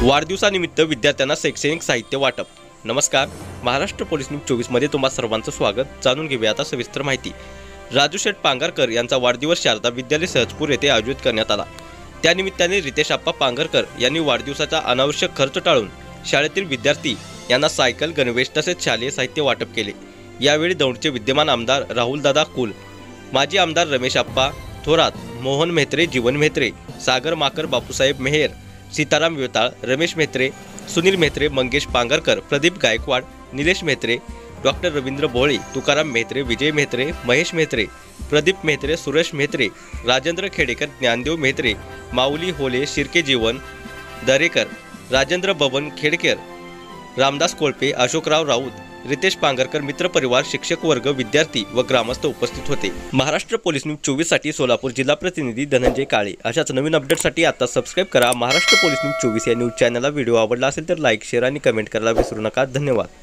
वाढदिवसानिमित्त विद्यार्थ्यांना शैक्षणिक साहित्य वाटप। नमस्कार, महाराष्ट्र पोलीस न्यूज 24 मध्ये तुम्हा सर्वांचं स्वागत। जाणून घेऊया आता सविस्तर माहिती। राजू शेठ पांगरकर यांचा वाढदिवस शारदा विद्यालय सहजपूर येथे आयोजित करण्यात आला। त्यानिमित्ताने रितेश आप्पा पांगरकर यांनी वाढदिवसाचा अनावश्यक खर्च टाळून शाळेतील विद्यार्थी यांना सायकल, गणवेश तसेच शालेय साहित्य वाटप केले। यावेळी दौंडचे विद्यमान आमदार राहुलदादा कुल, माजी आमदार रमेश आप्पा थोरात, मोहन मेहत्रे, जीवन मेहत्रे, सागर माकर, बापूसाहेब मेहेर, सीताराम वेताळ, रमेश मेहत्रे, सुनील मेहत्रे, मंगेश पांगरकर, प्रदीप गायकवाड, निलेश मेहत्रे, डॉक्टर रवींद्र भोळे, तुकाराम मेहत्रे, विजय मेहत्रे, महेश मेहत्रे, प्रदीप मेहत्रे, सुरेश मेहत्रे, राजेंद्र खेडेकर, ज्ञानदेव मेहत्रे, माऊली होले, शिर्के जीवन दरेकर, राजेंद्र बबन खेडकर, रामदास कोळपे, अशोकराव राऊत, रितेश पांगरकर मित्रपरिवार, शिक्षक वर्ग, विद्यार्थी व ग्रामस्थ उपस्थित होते। महाराष्ट्र पोलीस न्यूज 24 साठी सोलापूर जिल्हा प्रतिनिधी धनंजय काळे। अशाच नवीन अपडेटसाठी आता सबस्क्राइब करा महाराष्ट्र पोलीस न्यूज 24 या न्यूज चॅनलला। व्हिडिओ आवडला असेल तर लाईक, शेअर आणि कमेंट करायला विसरू नका। धन्यवाद।